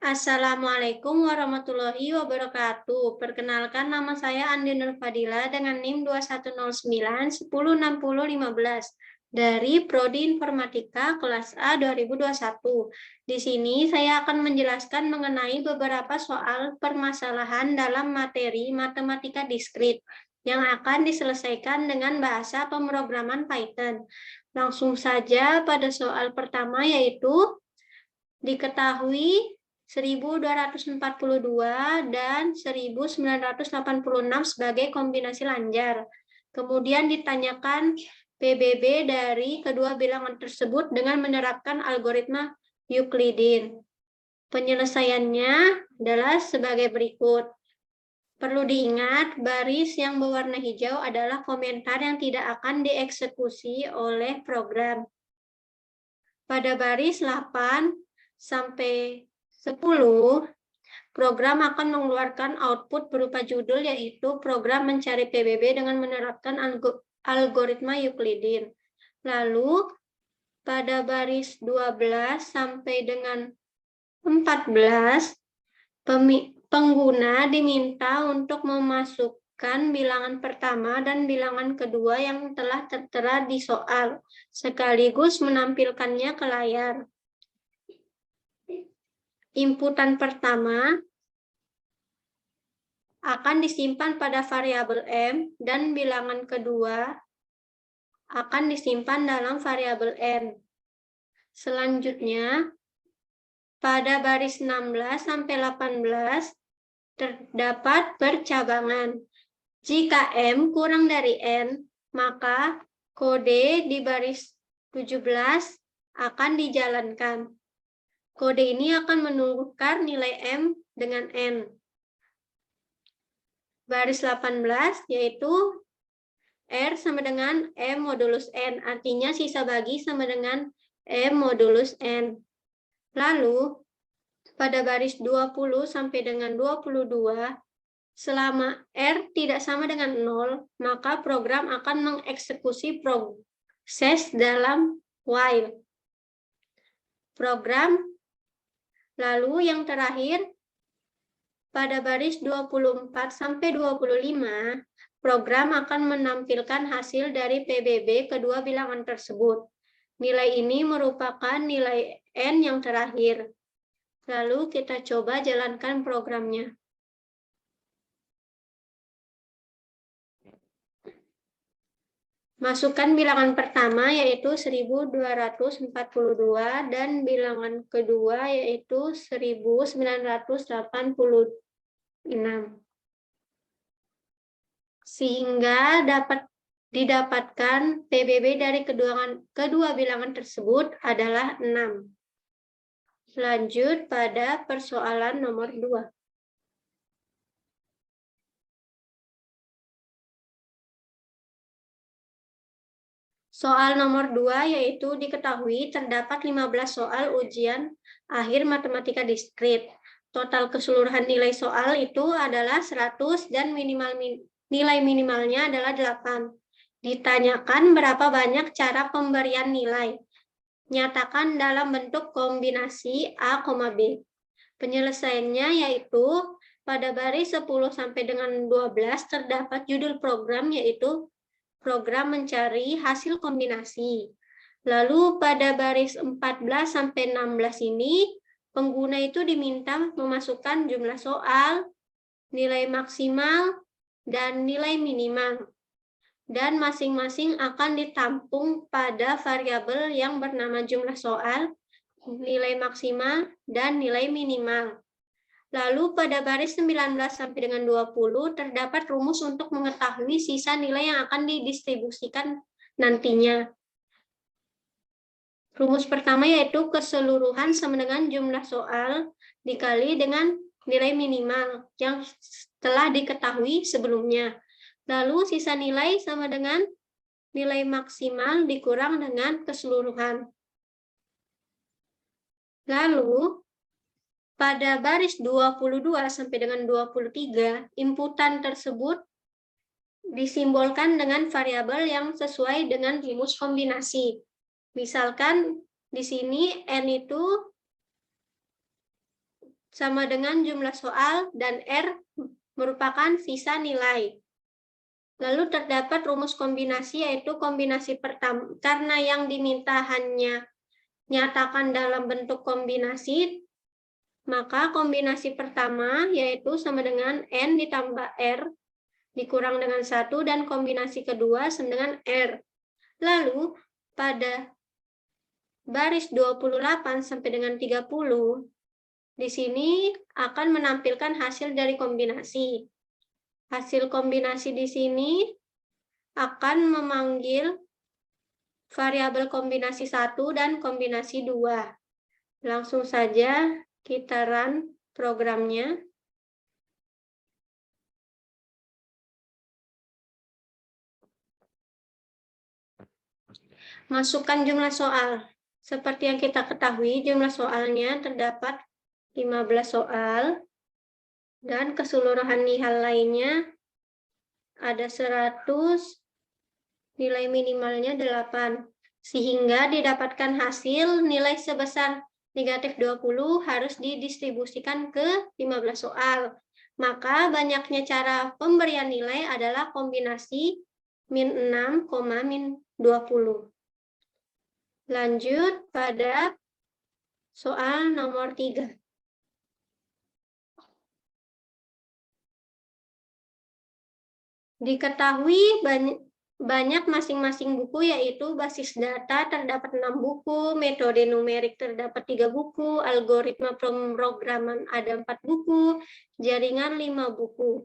Assalamualaikum warahmatullahi wabarakatuh. Perkenalkan, nama saya Andi Nur Fadila dengan NIM 2109 106015 dari Prodi Informatika kelas A 2021. Di sini saya akan menjelaskan mengenai beberapa soal permasalahan dalam materi matematika diskrit yang akan diselesaikan dengan bahasa pemrograman Python. Langsung saja pada soal pertama, yaitu diketahui 1242 dan 1986 sebagai kombinasi lanjar. Kemudian ditanyakan PBB dari kedua bilangan tersebut dengan menerapkan algoritma Euclidean. Penyelesaiannya adalah sebagai berikut. Perlu diingat, baris yang berwarna hijau adalah komentar yang tidak akan dieksekusi oleh program. Pada baris 8 sampai 10, program akan mengeluarkan output berupa judul, yaitu program mencari PBB dengan menerapkan algoritma Euclidean. Lalu, pada baris 12 sampai dengan 14, pengguna diminta untuk memasukkan bilangan pertama dan bilangan kedua yang telah tertera di soal, sekaligus menampilkannya ke layar. Inputan pertama akan disimpan pada variabel M dan bilangan kedua akan disimpan dalam variabel N. Selanjutnya, pada baris 16 sampai 18 terdapat percabangan. Jika M kurang dari N, maka kode di baris 17 akan dijalankan. Kode ini akan menukar nilai M dengan N. Baris 18 yaitu R sama dengan M modulus N, artinya sisa bagi sama dengan M modulus N. Lalu, pada baris 20 sampai dengan 22, selama R tidak sama dengan 0, maka program akan mengeksekusi proses dalam while. Lalu yang terakhir, pada baris 24 sampai 25, program akan menampilkan hasil dari PBB kedua bilangan tersebut. Nilai ini merupakan nilai N yang terakhir. Lalu kita coba jalankan programnya. Masukkan bilangan pertama, yaitu 1242, dan bilangan kedua, yaitu 1986. Sehingga dapat didapatkan PBB dari kedua bilangan tersebut adalah 6. Lanjut pada persoalan nomor 2. Soal nomor 2 yaitu diketahui terdapat 15 soal ujian akhir matematika diskrit. Total keseluruhan nilai soal itu adalah 100 dan nilai minimalnya adalah 8. Ditanyakan berapa banyak cara pemberian nilai. Nyatakan dalam bentuk kombinasi A, B. Penyelesaiannya yaitu pada baris 10 sampai dengan 12 terdapat judul program, yaitu program mencari hasil kombinasi. Lalu pada baris 14 sampai 16 ini, pengguna itu diminta memasukkan jumlah soal, nilai maksimal, dan nilai minimal. Dan masing-masing akan ditampung pada variabel yang bernama jumlah soal, nilai maksimal, dan nilai minimal. Lalu pada baris 19 sampai dengan 20 terdapat rumus untuk mengetahui sisa nilai yang akan didistribusikan nantinya. Rumus pertama yaitu keseluruhan sama dengan jumlah soal dikali dengan nilai minimal yang telah diketahui sebelumnya. Lalu sisa nilai sama dengan nilai maksimal dikurang dengan keseluruhan. Lalu pada baris 22 sampai dengan 23, inputan tersebut disimbolkan dengan variabel yang sesuai dengan rumus kombinasi. Misalkan di sini N itu sama dengan jumlah soal dan R merupakan sisa nilai. Lalu terdapat rumus kombinasi, yaitu kombinasi pertama. Karena yang diminta hanya nyatakan dalam bentuk kombinasi, maka kombinasi pertama yaitu sama dengan N ditambah R dikurang dengan 1, dan kombinasi kedua sama dengan R. Lalu pada baris 28 sampai dengan 30, di sini akan menampilkan hasil dari kombinasi. Hasil kombinasi di sini akan memanggil variabel kombinasi 1 dan kombinasi 2. Langsung saja kita run programnya. Masukkan jumlah soal. Seperti yang kita ketahui, jumlah soalnya terdapat 15 soal, dan keseluruhan nilai lainnya ada 100, nilai minimalnya 8. Sehingga didapatkan hasil nilai sebesar negatif 20 harus didistribusikan ke 15 soal. Maka banyaknya cara pemberian nilai adalah kombinasi min 6, min 20. Lanjut pada soal nomor 3. Diketahui banyak masing-masing buku, yaitu basis data terdapat 6 buku, metode numerik terdapat 3 buku, algoritma pemrograman ada 4 buku, jaringan 5 buku.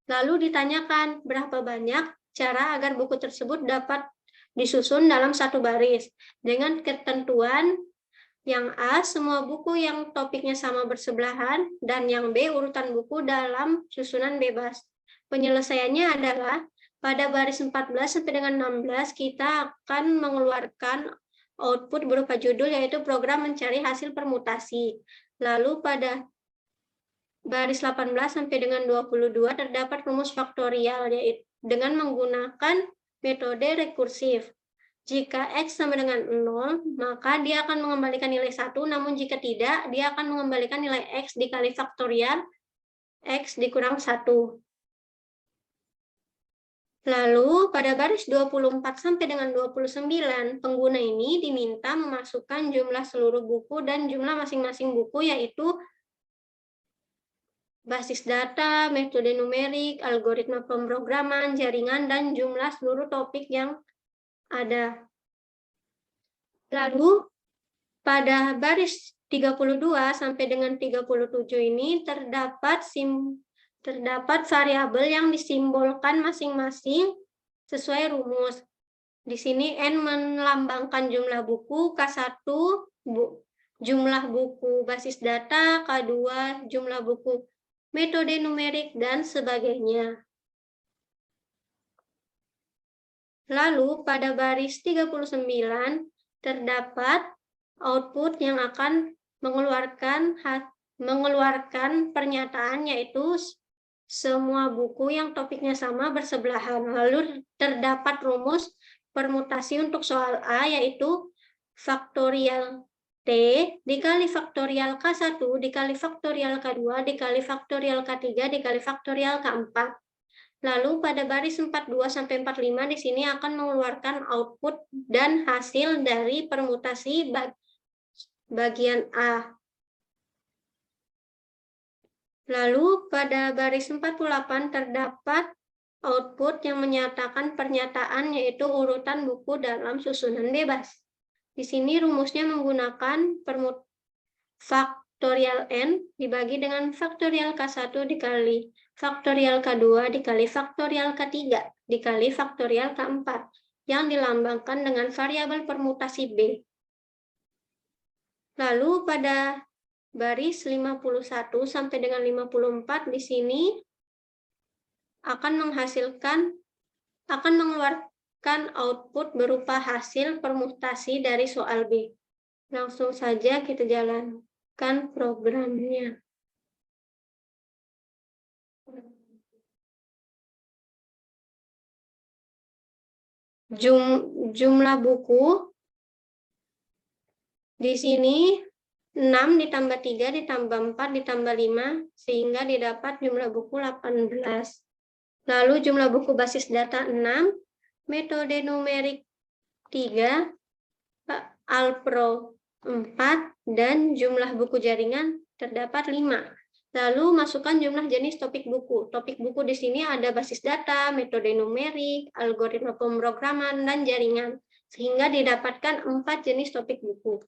Lalu ditanyakan berapa banyak cara agar buku tersebut dapat disusun dalam satu baris. Dengan ketentuan yang A, semua buku yang topiknya sama bersebelahan, dan yang B, urutan buku dalam susunan bebas. Penyelesaiannya adalah pada baris 14 sampai dengan 16 kita akan mengeluarkan output berupa judul, yaitu program mencari hasil permutasi. Lalu pada baris 18 sampai dengan 22 terdapat rumus faktorial, yaitu dengan menggunakan metode rekursif. Jika X sama dengan 0, maka dia akan mengembalikan nilai 1, namun jika tidak, dia akan mengembalikan nilai X dikali faktorial X dikurang 1. Lalu pada baris 24 sampai dengan 29, pengguna ini diminta memasukkan jumlah seluruh buku dan jumlah masing-masing buku, yaitu basis data, metode numerik, algoritma pemrograman, jaringan, dan jumlah seluruh topik yang ada. Lalu pada baris 32 sampai dengan 37 ini terdapat variabel yang disimbolkan masing-masing sesuai rumus. Di sini N melambangkan jumlah buku, K1 jumlah buku basis data, K2 jumlah buku metode numerik, dan sebagainya. Lalu pada baris 39 terdapat output yang akan mengeluarkan pernyataan, yaitu semua buku yang topiknya sama bersebelahan. Lalu terdapat rumus permutasi untuk soal A, yaitu faktorial T dikali faktorial K1 dikali faktorial K2 dikali faktorial K3 dikali faktorial K4. Lalu pada baris 42 sampai 45 di sini akan mengeluarkan output dan hasil dari permutasi bagian A. Lalu pada baris 48 terdapat output yang menyatakan pernyataan, yaitu urutan buku dalam susunan bebas. Di sini rumusnya menggunakan faktorial N dibagi dengan faktorial K1 dikali faktorial K2 dikali faktorial K3 dikali faktorial K4 yang dilambangkan dengan variabel permutasi B. Lalu pada baris 51 sampai dengan 54 di sini akan mengeluarkan output berupa hasil permutasi dari soal B. Langsung saja kita jalankan programnya. Jumlah buku di sini 6 ditambah 3 ditambah 4 ditambah 5 sehingga didapat jumlah buku 18. Lalu jumlah buku basis data 6, metode numerik 3, Alpro 4, dan jumlah buku jaringan terdapat 5. Lalu masukkan jumlah jenis topik buku. Topik buku di sini ada basis data, metode numerik, algoritma pemrograman, dan jaringan. Sehingga didapatkan 4 jenis topik buku.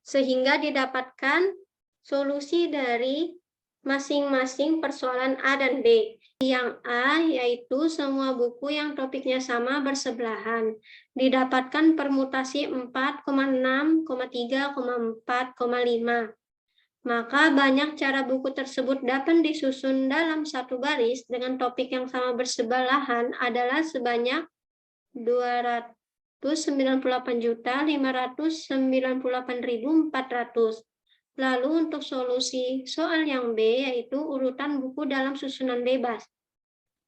Sehingga didapatkan solusi dari masing-masing persoalan A dan B. Yang A yaitu semua buku yang topiknya sama bersebelahan. Didapatkan permutasi 4,6, 3,4, 5. Maka banyak cara buku tersebut dapat disusun dalam satu baris dengan topik yang sama bersebelahan adalah sebanyak 298.598.400. Lalu untuk solusi soal yang B yaitu urutan buku dalam susunan bebas.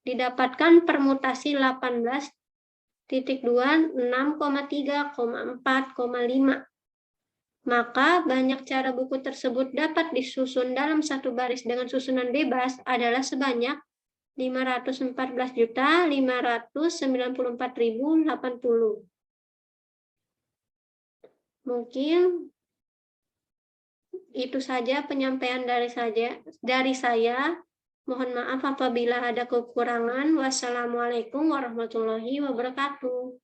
Didapatkan permutasi 18.2, 6,3, 4,5. Maka banyak cara buku tersebut dapat disusun dalam satu baris dengan susunan bebas adalah sebanyak 514.594.080. Mungkin itu saja penyampaian dari saya. Mohon maaf apabila ada kekurangan. Wassalamualaikum warahmatullahi wabarakatuh.